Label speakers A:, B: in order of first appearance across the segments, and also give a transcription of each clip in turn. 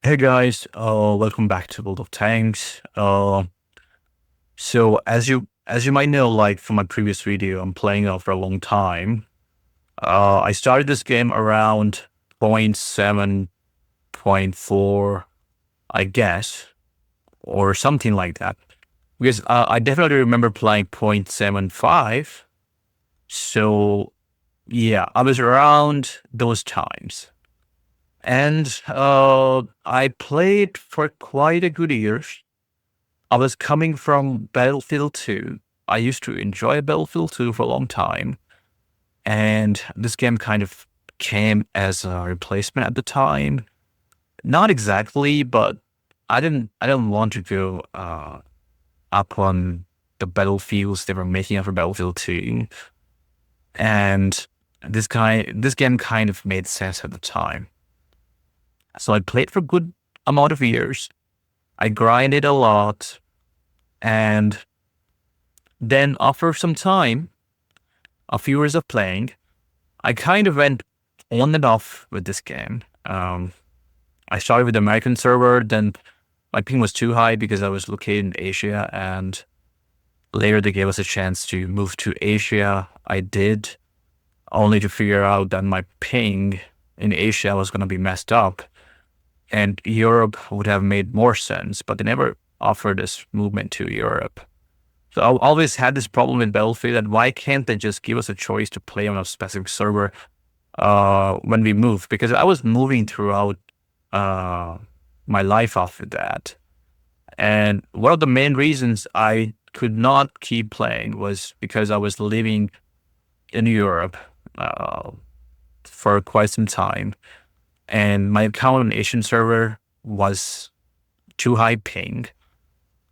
A: Hey guys, welcome back to World of Tanks. So as you might know, like from my previous video, I'm playing for a long time. I started this game around point 7, point 4, I guess, or something like that. Because I definitely remember playing 0.75. So yeah, I was around those times. And I played for quite a good years. I was coming from Battlefield 2. I used to enjoy Battlefield 2 for a long time. And this game kind of came as a replacement at the time. Not exactly, but I didn't want to go up on the battlefields they were making for Battlefield 2. And this game kind of made sense at the time. So I played for a good amount of years. I grinded a lot. And then after some time, a few years of playing, I kind of went on and off with this game. I started with the American server, then my ping was too high because I was located in Asia, and later they gave us a chance to move to Asia. I did, only to figure out that my ping in Asia was going to be messed up, and Europe would have made more sense, but they never offered this movement to Europe. So I always had this problem in Battlefield, and why can't they just give us a choice to play on a specific server when we move? Because I was moving throughout my life after that. And one of the main reasons I could not keep playing was because I was living in Europe for quite some time. And my account on Asian server was too high ping.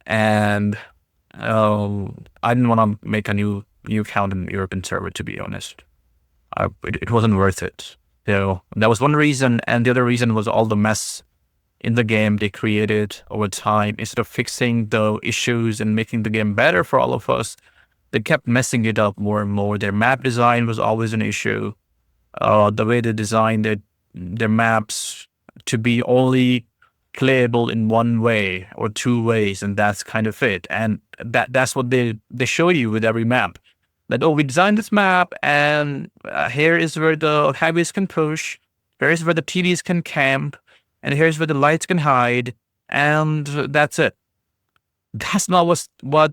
A: And I didn't want to make a new account in European server, to be honest. It wasn't worth it. So that was one reason, and the other reason was all the mess in the game they created over time. Instead of fixing the issues and making the game better for all of us, they kept messing it up more and more. Their map design was always an issue. The way they designed their maps to be only playable in one way or two ways, and that's kind of it. And that's what they show you with every map. That, oh, we designed this map, and here is where the heavies can push, here is where the TDs can camp, and here's where the lights can hide, and that's it. That's not what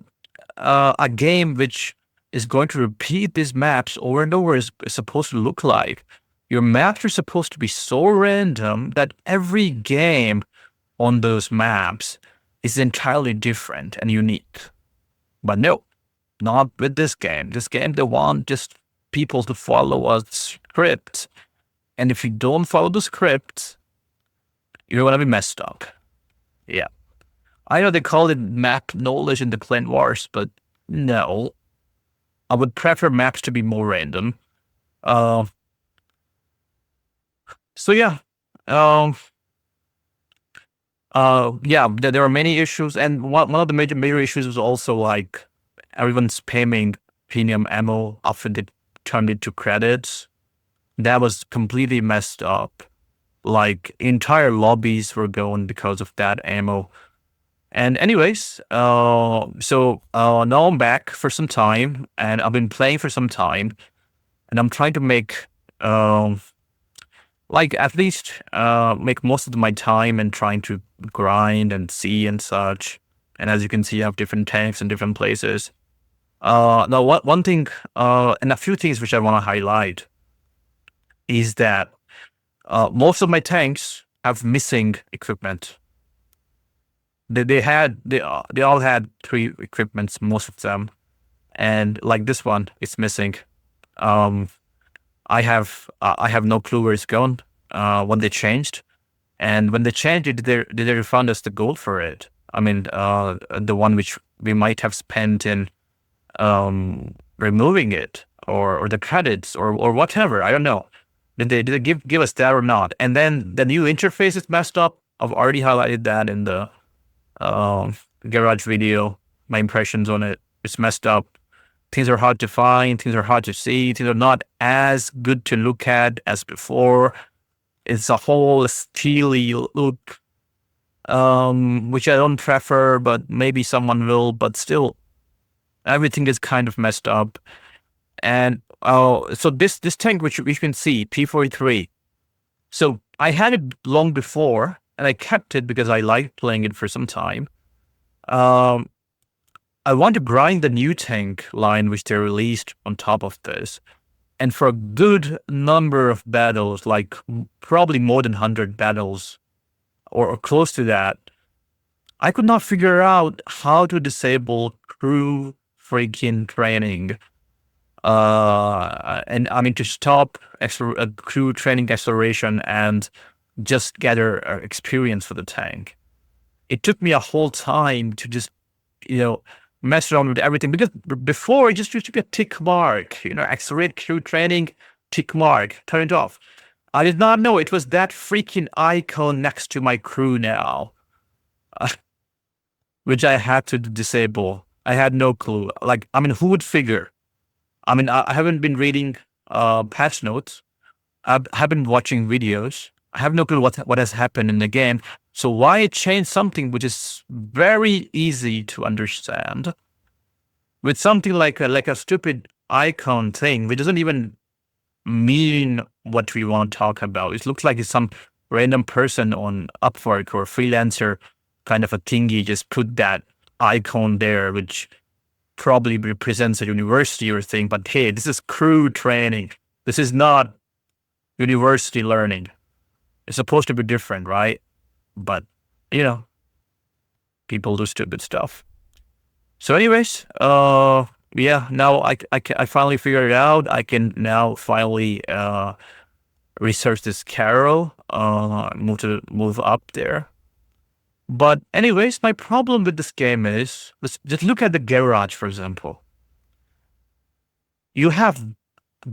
A: a game which is going to repeat these maps over and over is supposed to look like. Your maps are supposed to be so random that every game on those maps is entirely different and unique. But no, not with this game. This game, they want just people to follow a script. And if you don't follow the script, you're going to be messed up. Yeah. I know they call it map knowledge in the Clan Wars, but no. I would prefer maps to be more random. So yeah. Yeah, there are many issues, and one of the major issues was also like everyone spamming premium ammo after they turned it to credits. That was completely messed up. Like entire lobbies were gone because of that ammo. And anyways, so now I'm back for some time, and I've been playing for some time, and I'm trying to make like at least make most of my time and trying to grind and see and such. And as you can see, I have different tanks in different places. Now, one thing and a few things which I want to highlight is that most of my tanks have missing equipment. They all had 3 equipments, most of them, and like this one, it's missing. I have no clue where it's gone. When they changed, and when they changed it, did they refund us the gold for it? I mean, the one which we might have spent in removing it, or the credits, or whatever. I don't know. Did they give us that or not? And then the new interface is messed up. I've already highlighted that in the garage video. My impressions on it. It's messed up. Things are hard to find. Things are hard to see. Things are not as good to look at as before. It's a whole steely look. which I don't prefer, but maybe someone will. But still, everything is kind of messed up. And so this tank, which we can see, P43. So I had it long before, and I kept it because I liked playing it for some time. Um, I want to grind the new tank line which they released on top of this. And for a good number of battles, like probably more than 100 battles or close to that, I could not figure out how to disable crew freaking training. And I mean to stop crew training acceleration and just gather experience for the tank. It took me a whole time to just, mess around with everything, because before it just used to be a tick mark, accelerate crew training, tick mark, turn it off. I did not know it was that freaking icon next to my crew now, which I had to disable. I had no clue. Like, I mean, who would figure? I mean, I haven't been reading patch notes. I haven't been watching videos. I have no clue what has happened in the game. So why change something which is very easy to understand with something like a stupid icon thing, which doesn't even mean what we want to talk about? It looks like it's some random person on Upwork or freelancer kind of a thingy just put that icon there, which probably represents a university or thing. But hey, this is crew training. This is not university learning. It's supposed to be different, right? But, people do stupid stuff. So anyways, yeah, now I finally figured it out. I can now finally research this Carol, move up there. But anyways, my problem with this game is, let's just look at the garage, for example. You have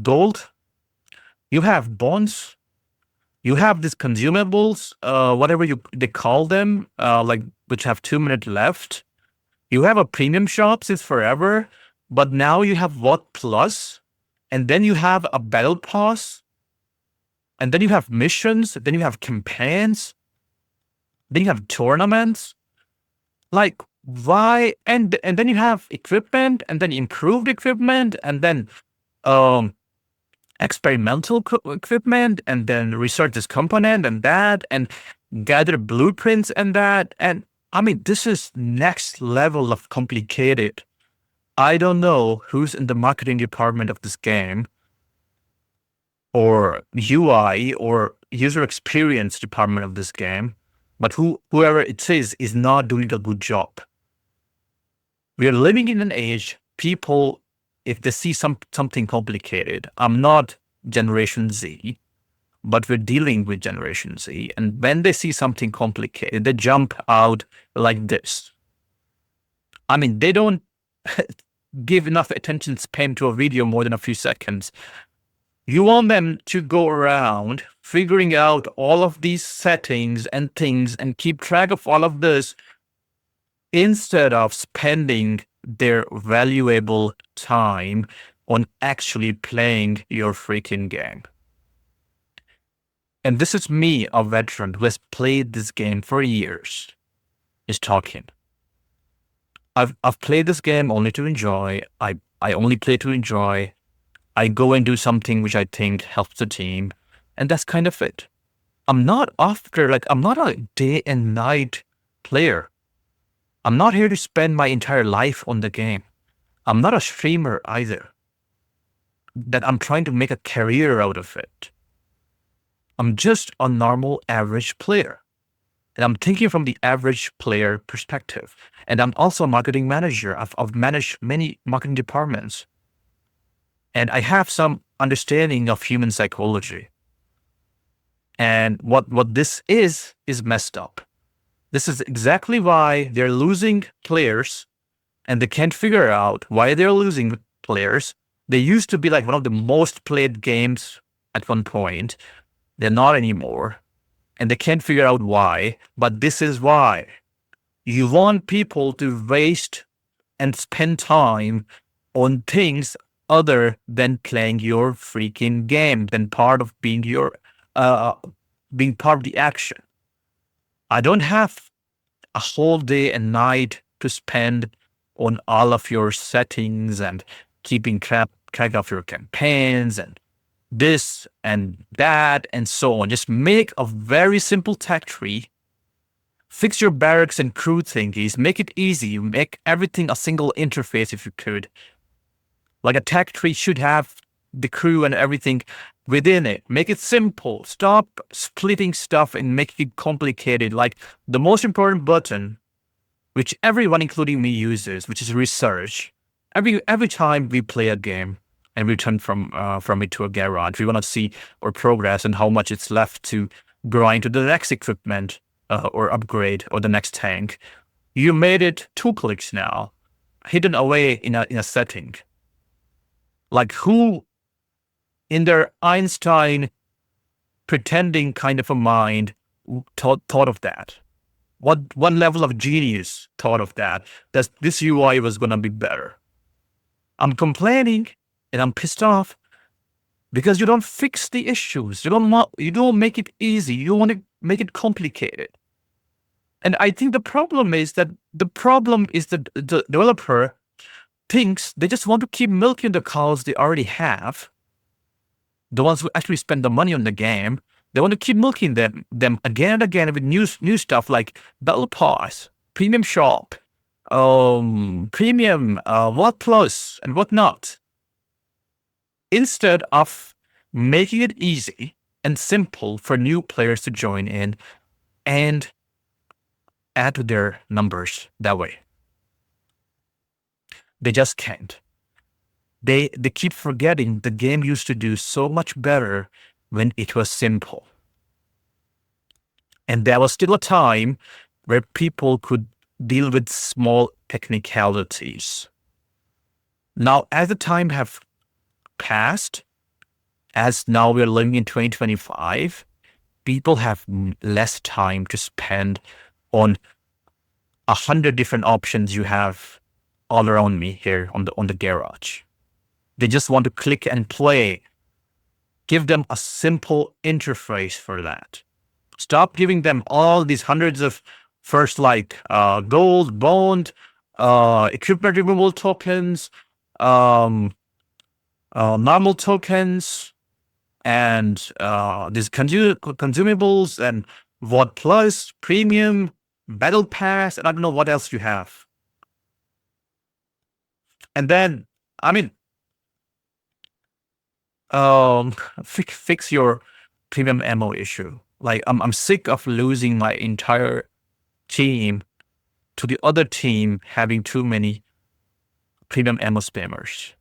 A: gold, you have bonds, you have these consumables, whatever they call them, like which have 2 minutes left. You have a premium shop since forever, but now you have what plus, and then you have a battle pass, and then you have missions, then you have campaigns, then you have tournaments. Like, why? And then you have equipment, and then improved equipment, and then experimental equipment, and then research this component and that, and gather blueprints and that. And I mean, this is next level of complicated. I don't know who's in the marketing department of this game, or UI or user experience department of this game, but whoever it is not doing a good job. We are living in an age, people, if they see something complicated, I'm not Generation Z, but we're dealing with Generation Z. And when they see something complicated, they jump out like this. I mean, they don't give enough attention span to a video more than a few seconds. You want them to go around figuring out all of these settings and things and keep track of all of this instead of spending their valuable time on actually playing your freaking game. And this is me, a veteran who has played this game for years, is talking. I've played this game only to enjoy. I only play to enjoy. I go and do something which I think helps the team, and that's kind of it. I'm not a day and night player. I'm not here to spend my entire life on the game. I'm not a streamer either, that I'm trying to make a career out of it. I'm just a normal average player. And I'm thinking from the average player perspective. And I'm also a marketing manager. I've managed many marketing departments. And I have some understanding of human psychology. And what this is messed up. This is exactly why they're losing players, and they can't figure out why they're losing players. They used to be like one of the most played games at one point. They're not anymore, and they can't figure out why, but this is why. You want people to waste and spend time on things other than playing your freaking game, than part of being part of the action. I don't have a whole day and night to spend on all of your settings and keeping track of your campaigns and this and that and so on. Just make a very simple tech tree. Fix your barracks and crew thingies. Make it easy. Make everything a single interface if you could. Like a tech tree should have the crew and everything within it. Make it simple. Stop splitting stuff and making it complicated. Like the most important button, which everyone, including me, uses, which is research. Every time we play a game and return from it to a garage, we want to see our progress and how much it's left to grind to the next equipment or upgrade or the next tank. You made it 2 clicks now, hidden away in a setting. Like who in their Einstein pretending kind of a mind thought of that? What one level of genius thought of that this UI was going to be better? I'm complaining and I'm pissed off because you don't fix the issues. You don't make it easy. You want to make it complicated. And I think the problem is that the developer thinks they just want to keep milking the cows they already have. The ones who actually spend the money on the game, they want to keep milking them again and again with new stuff like Battle Pass, Premium Shop, Premium, What Plus, and whatnot. Instead of making it easy and simple for new players to join in and add to their numbers that way. They just can't. They keep forgetting the game used to do so much better when it was simple. And there was still a time where people could deal with small technicalities. Now, as the time have passed, as now we're living in 2025, people have less time to spend on 100 different options you have all around me here on the garage. They just want to click and play. Give them a simple interface for that. Stop giving them all these hundreds of first like gold, bond, equipment removal tokens, normal tokens, and these consumables and what plus, premium, battle pass, and I don't know what else you have. And then, I mean, fix your premium ammo issue. Like I'm sick of losing my entire team to the other team having too many premium ammo spammers.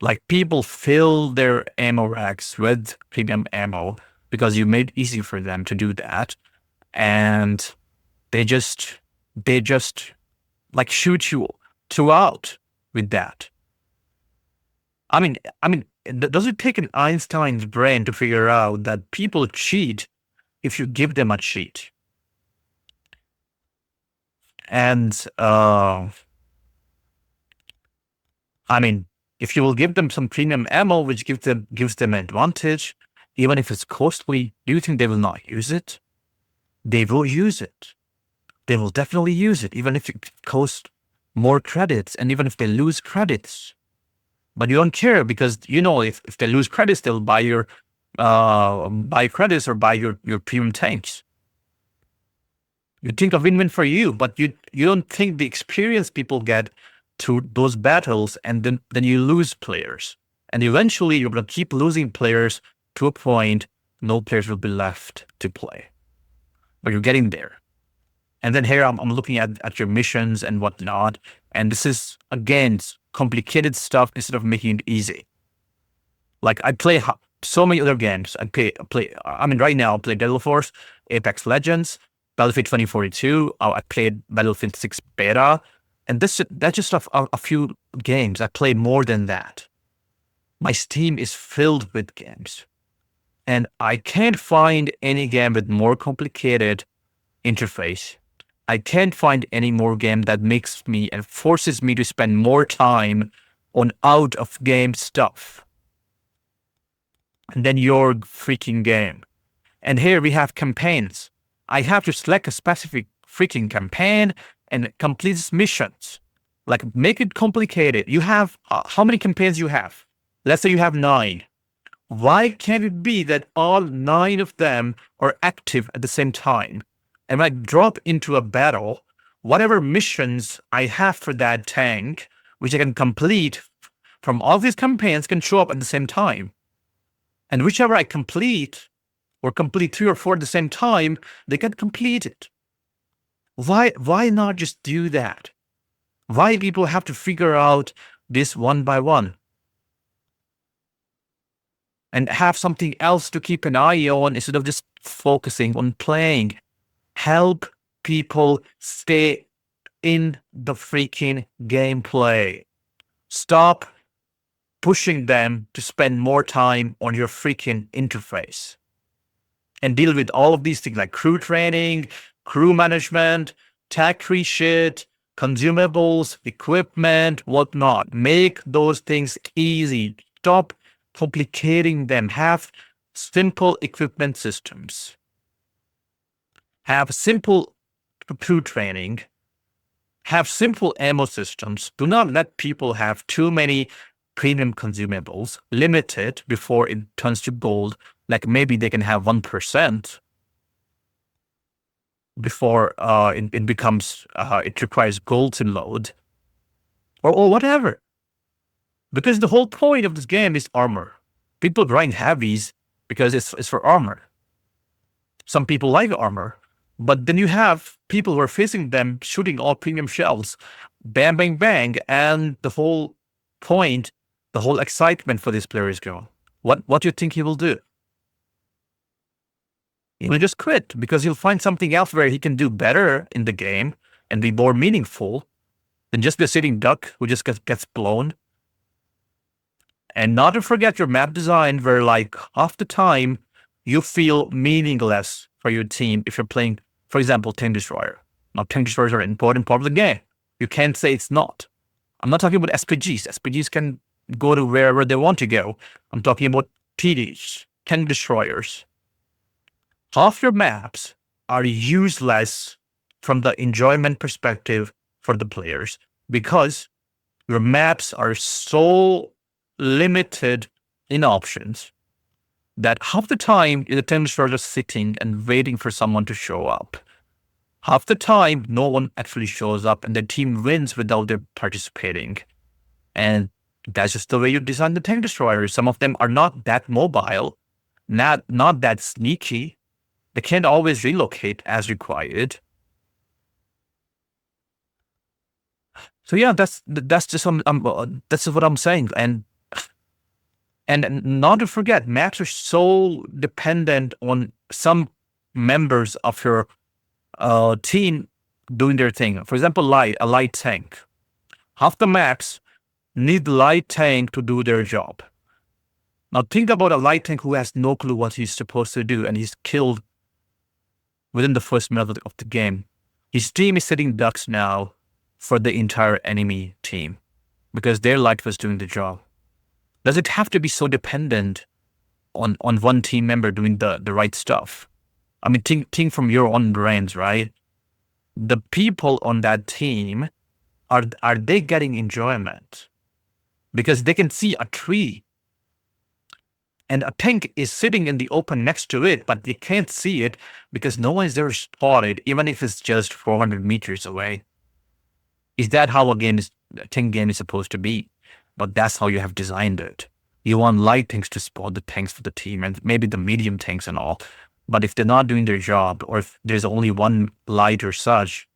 A: Like people fill their ammo racks with premium ammo because you made it easy for them to do that, and they just like shoot you throughout with that. I mean, does it take an Einstein's brain to figure out that people cheat if you give them a cheat? And I mean, if you will give them some premium ammo, which gives them an advantage, even if it's costly, do you think they will not use it? They will use it. They will definitely use it, even if it costs more credits and even if they lose credits. But you don't care because you know if they lose credits, they'll buy your buy credits or buy your premium tanks. You think of win-win for you, but you don't think the experience people get through those battles, and then you lose players. And eventually you're going to keep losing players to a point no players will be left to play. But you're getting there. And then here I'm looking at your missions and whatnot. And this is, again, complicated stuff instead of making it easy. Like I play so many other games. Right now I play Delta Force, Apex Legends, Battlefield 2042. I played Battlefield 6 Beta. And that's just a few games. I play more than that. My Steam is filled with games. And I can't find any game with more complicated interface. I can't find any more game that makes me and forces me to spend more time on out of game stuff than your freaking game. And here we have campaigns. I have to select a specific freaking campaign and complete missions. Like, make it complicated. You have, how many campaigns you have? Let's say you have 9. Why can't it be that all 9 of them are active at the same time? And when I drop into a battle, whatever missions I have for that tank, which I can complete from all these campaigns, can show up at the same time. And whichever I complete, or complete 3 or 4 at the same time, they get completed. Why not just do that? Why people have to figure out this one by one? And have something else to keep an eye on instead of just focusing on playing. Help people stay in the freaking gameplay. Stop pushing them to spend more time on your freaking interface. And deal with all of these things like crew training, crew management, tech tree shit, consumables, equipment, whatnot. Make those things easy. Stop complicating them. Have simple equipment systems. Have simple crew training. Have simple ammo systems. Do not let people have too many premium consumables. Limit it before it turns to gold. Like maybe they can have 1% before it becomes, it requires gold to load. Or whatever. Because the whole point of this game is armor. People grind heavies because it's for armor. Some people like armor. But then you have people who are facing them shooting all premium shells. Bang, bang, bang. And the whole point, the whole excitement for this player is gone. What do you think he will do? He will just quit because he'll find something else where he can do better in the game and be more meaningful than just be a sitting duck who just gets blown. And not to forget your map design where like half the time you feel meaningless for your team if you're playing, for example, Tank Destroyer. Now, Tank Destroyers are an important part of the game. You can't say it's not. I'm not talking about SPGs. SPGs can go to wherever they want to go. I'm talking about TDs, Tank Destroyers. Half your maps are useless from the enjoyment perspective for the players because your maps are so limited in options that half the time the Tank Destroyers are sitting and waiting for someone to show up. Half the time, no one actually shows up and the team wins without them participating. And that's just the way you design the Tank Destroyers. Some of them are not that mobile, not that sneaky. They can't always relocate as required. So yeah, that's just that's what I'm saying. And not to forget, maps are so dependent on some members of your team doing their thing. For example, a light tank. Half the maps need the light tank to do their job. Now think about a light tank who has no clue what he's supposed to do and he's killed within the first minute of the game. His team is sitting ducks now for the entire enemy team because their light was doing the job. Does it have to be so dependent on one team member doing the right stuff? I mean, think from your own brains, right? The people on that team, are they getting enjoyment? Because they can see a tree and a tank is sitting in the open next to it, but they can't see it because no one's there spotted, even if it's just 400 meters away. Is that how a tank game is supposed to be? But that's how you have designed it. You want light tanks to spot the tanks for the team and maybe the medium tanks and all. But if they're not doing their job, or if there's only one light or such,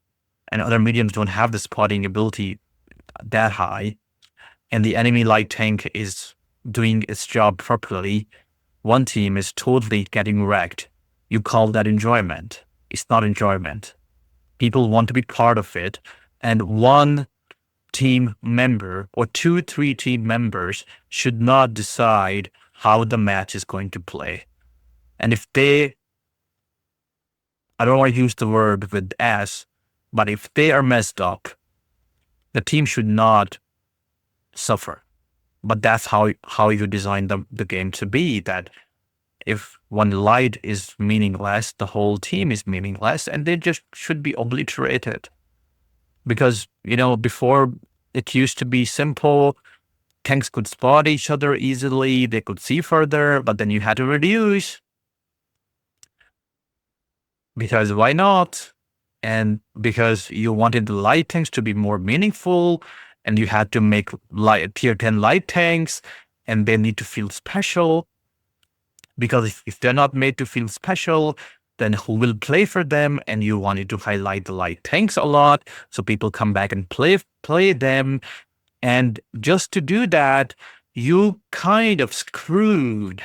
A: and other mediums don't have the spotting ability that high, and the enemy light tank is doing its job properly, one team is totally getting wrecked. You call that enjoyment. It's not enjoyment. People want to be part of it, and one team member or 2-3 team members should not decide how the match is going to play. And if they, I don't want to use the word with S, but if they are messed up, the team should not suffer. But that's how you design the game to be, that If one light is meaningless, the whole team is meaningless, and they just should be obliterated. Because, before it used to be simple, tanks could spot each other easily, they could see further, but then you had to reduce. Because why not? And because you wanted the light tanks to be more meaningful, and you had to make tier 10 light tanks, and they need to feel special. Because if they're not made to feel special, then who will play for them? And you wanted to highlight the light tanks a lot, so people come back and play them. And just to do that, you kind of screwed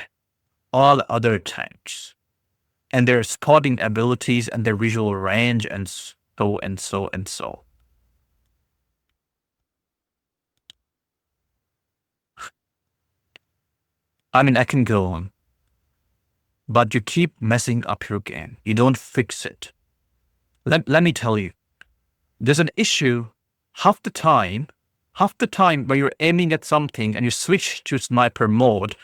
A: all other tanks and their spotting abilities and their visual range and so and so and so. I mean, I can go on, but you keep messing up your game. You don't fix it. Let me tell you, there's an issue half the time when you're aiming at something and you switch to sniper mode,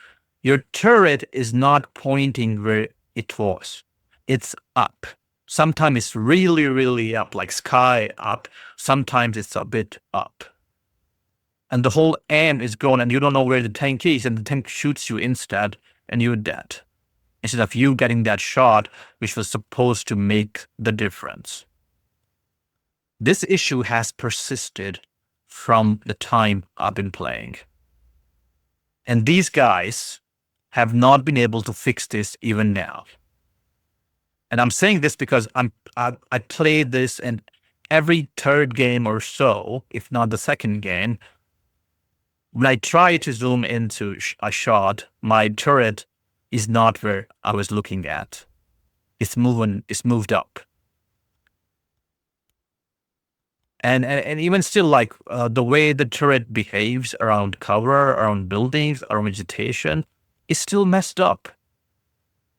A: your turret is not pointing where it was. It's up. Sometimes it's really, really up, like sky up. Sometimes it's a bit up. And the whole aim is gone and you don't know where the tank is, and the tank shoots you instead and you're dead. Instead of you getting that shot, which was supposed to make the difference. This issue has persisted from the time I've been playing. And these guys have not been able to fix this even now. And I'm saying this because I played this in every third game or so, if not the second game. When I try to zoom into a shot, my turret is not where I was looking at. It's moved up. And even still, like the way the turret behaves around cover, around buildings, around vegetation, is still messed up.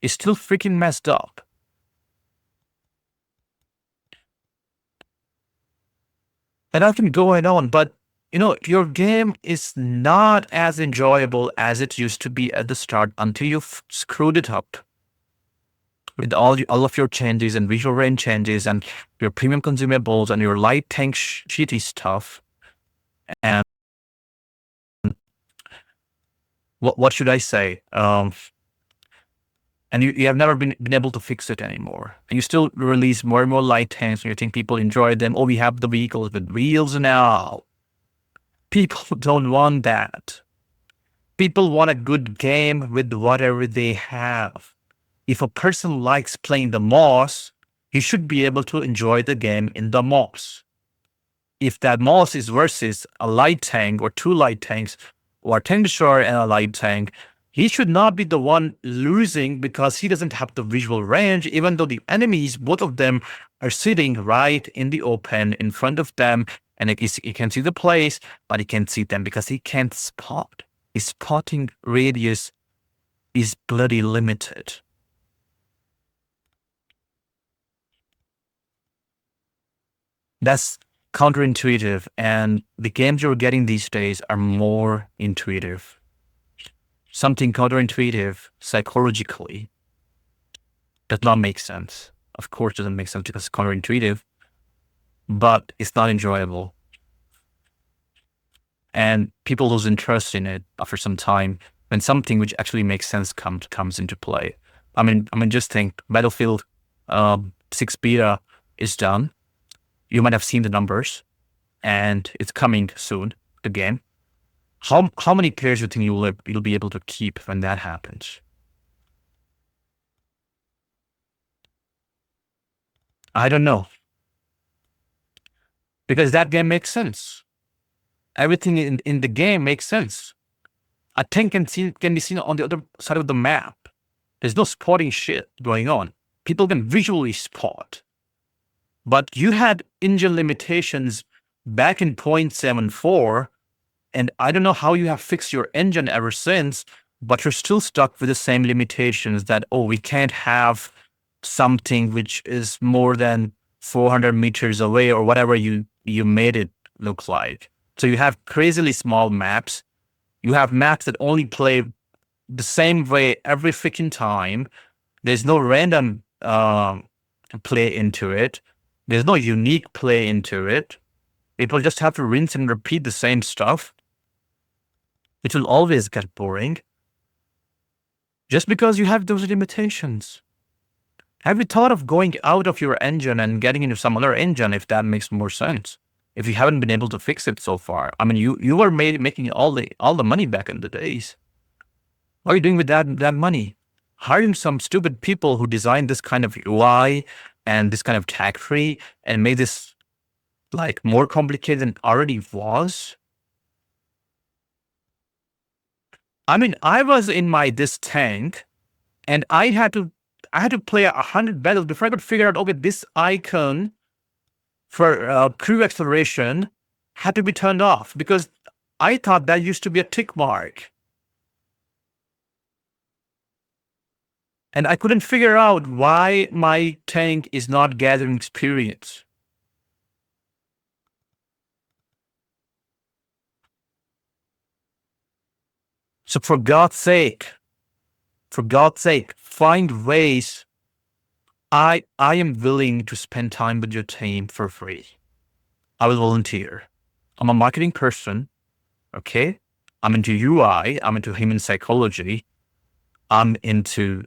A: It's still freaking messed up. And I've been going on, but your game is not as enjoyable as it used to be at the start until you've screwed it up with all of your changes and visual range changes and your premium consumables and your light tank shitty stuff. And what should I say? And you have never been able to fix it anymore. And you still release more and more light tanks, and you think people enjoy them. Oh, we have the vehicles with wheels now. People don't want that. People want a good game with whatever they have. If a person likes playing the moss, he should be able to enjoy the game in the moss. If that moss is versus a light tank or two light tanks, or a tank destroyer and a light tank, he should not be the one losing because he doesn't have the visual range, even though the enemies, both of them, are sitting right in the open in front of them. And he can see the place, but he can't see them because he can't spot. His spotting radius is bloody limited. That's counterintuitive, and the games you're getting these days are more intuitive. Something counterintuitive psychologically does not make sense. Of course, it doesn't make sense because it's counterintuitive, but it's not enjoyable. And people lose interest in it after some time when something which actually makes sense comes into play. I mean, just think Battlefield 6 beta is done. You might have seen the numbers, and it's coming soon, the game. How many players do you think you'll be able to keep when that happens? I don't know. Because that game makes sense. Everything in the game makes sense. A tank can be seen on the other side of the map. There's no spotting shit going on. People can visually spot. But you had engine limitations back in 0.74, and I don't know how you have fixed your engine ever since, but you're still stuck with the same limitations that, we can't have something which is more than 400 meters away or whatever you made it look like. So you have crazily small maps. You have maps that only play the same way every freaking time. There's no random play into it. There's no unique play into it. People just have to rinse and repeat the same stuff, which will always get boring just because you have those limitations. Have you thought of going out of your engine and getting into some other engine if that makes more sense? If you haven't been able to fix it so far, I mean, you were making all the money back in the days. What are you doing with that money? Hiring some stupid people who designed this kind of UI and this kind of tag tree and made this like more complicated than it already was. I mean, I was in this tank, and I had to play 100 battles before I could figure out, okay, this icon for crew acceleration had to be turned off because I thought that used to be a tick mark. And I couldn't figure out why my tank is not gathering experience. So for God's sake, find ways. I am willing to spend time with your team for free. I will volunteer. I'm a marketing person, okay? I'm into UI, I'm into human psychology, I'm into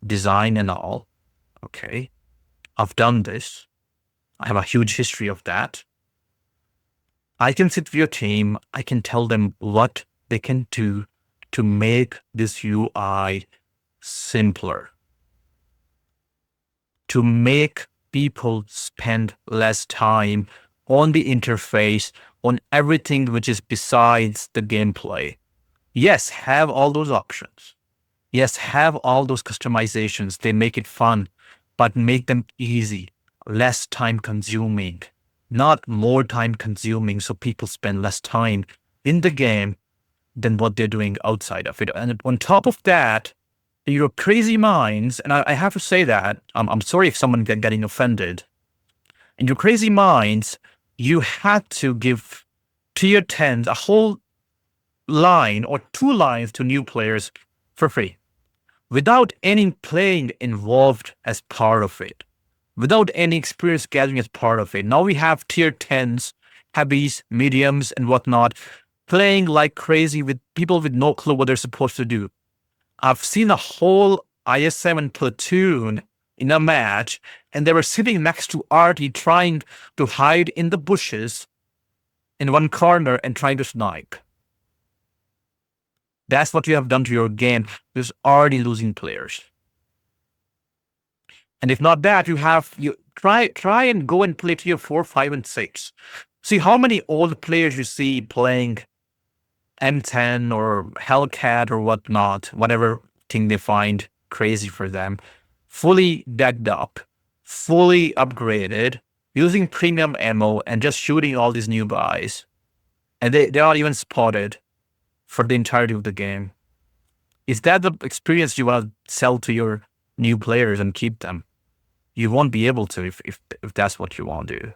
A: design and all, okay? I've done this. I have a huge history of that. I can sit with your team, I can tell them what they can do to make this UI simpler, to make people spend less time on the interface, on everything which is besides the gameplay. Yes, have all those options. Yes, have all those customizations. They make it fun, but make them easy, less time consuming, not more time consuming, so people spend less time in the game than what they're doing outside of it. And on top of that, your crazy minds, and I have to say that, I'm sorry if someone getting offended. In your crazy minds, you had to give tier 10s a whole line or 2 lines to new players for free, without any playing involved as part of it, without any experience gathering as part of it. Now we have tier 10s, heavies, mediums, and whatnot, playing like crazy with people with no clue what they're supposed to do. I've seen a whole ISM and platoon in a match, and they were sitting next to Artie trying to hide in the bushes in one corner and trying to snipe. That's what you have done to your game. There's already losing players. And if not that, you try and go and play tier 4, 5, and 6. See how many old players you see playing M10 or Hellcat or whatnot, whatever thing they find crazy for them, fully decked up, fully upgraded, using premium ammo and just shooting all these new guys. And they're not even spotted for the entirety of the game. Is that the experience you want to sell to your new players and keep them? You won't be able to if that's what you want to do.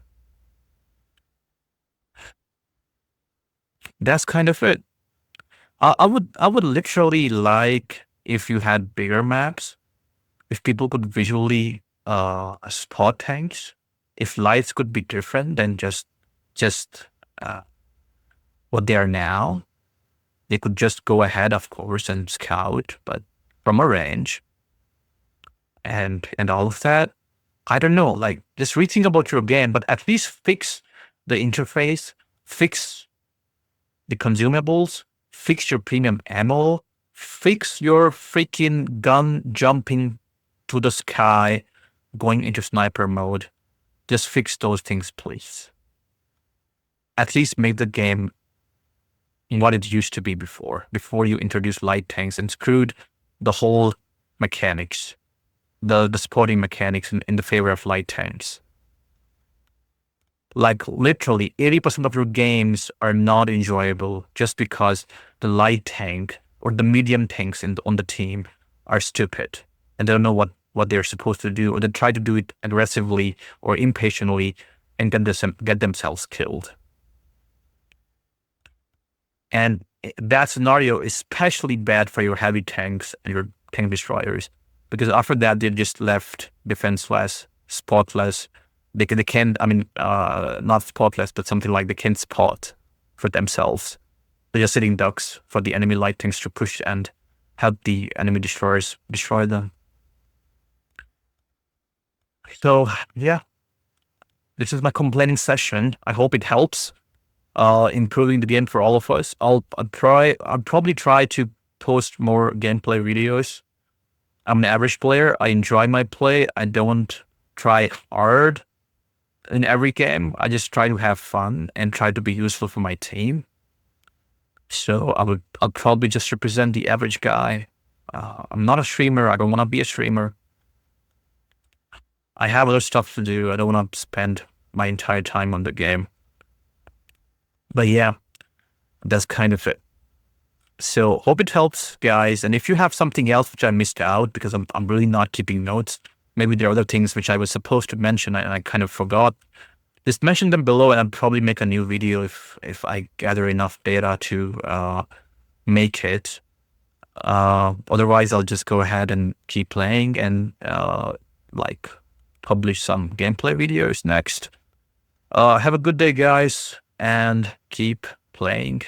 A: That's kind of it. I would literally like if you had bigger maps, if people could visually spot tanks, if lights could be different than just what they are now. They could just go ahead, of course, and scout, but from a range and all of that. I don't know, like just rethink about your game, but at least fix the interface, fix the consumables, fix your premium ammo, fix your freaking gun jumping to the sky, going into sniper mode. Just fix those things, please. At least make the game what it used to be before you introduced light tanks and screwed the whole mechanics, the sporting mechanics in the favor of light tanks. Like literally 80% of your games are not enjoyable just because the light tank or the medium tanks on the team are stupid and they don't know what they're supposed to do, or they try to do it aggressively or impatiently and get themselves killed. And that scenario is especially bad for your heavy tanks and your tank destroyers, because after that they're just left defenseless, spotless. They can't. I mean, not spotless, but something like they can't spot for themselves. They're just sitting ducks for the enemy light tanks to push and help the enemy destroyers destroy them. So yeah, this is my complaining session. I hope it helps improving the game for all of us. I'll probably try to post more gameplay videos. I'm an average player. I enjoy my play. I don't try hard in every game. I just try to have fun and try to be useful for my team. So I'll probably just represent the average guy. I'm not a streamer. I don't want to be a streamer. I have other stuff to do. I don't want to spend my entire time on the game. But yeah, that's kind of it. So hope it helps, guys. And if you have something else which I missed out, because I'm really not keeping notes, maybe there are other things which I was supposed to mention and I kind of forgot, just mention them below and I'll probably make a new video if I gather enough data to make it. Otherwise, I'll just go ahead and keep playing and like publish some gameplay videos next. Have a good day, guys, and keep playing.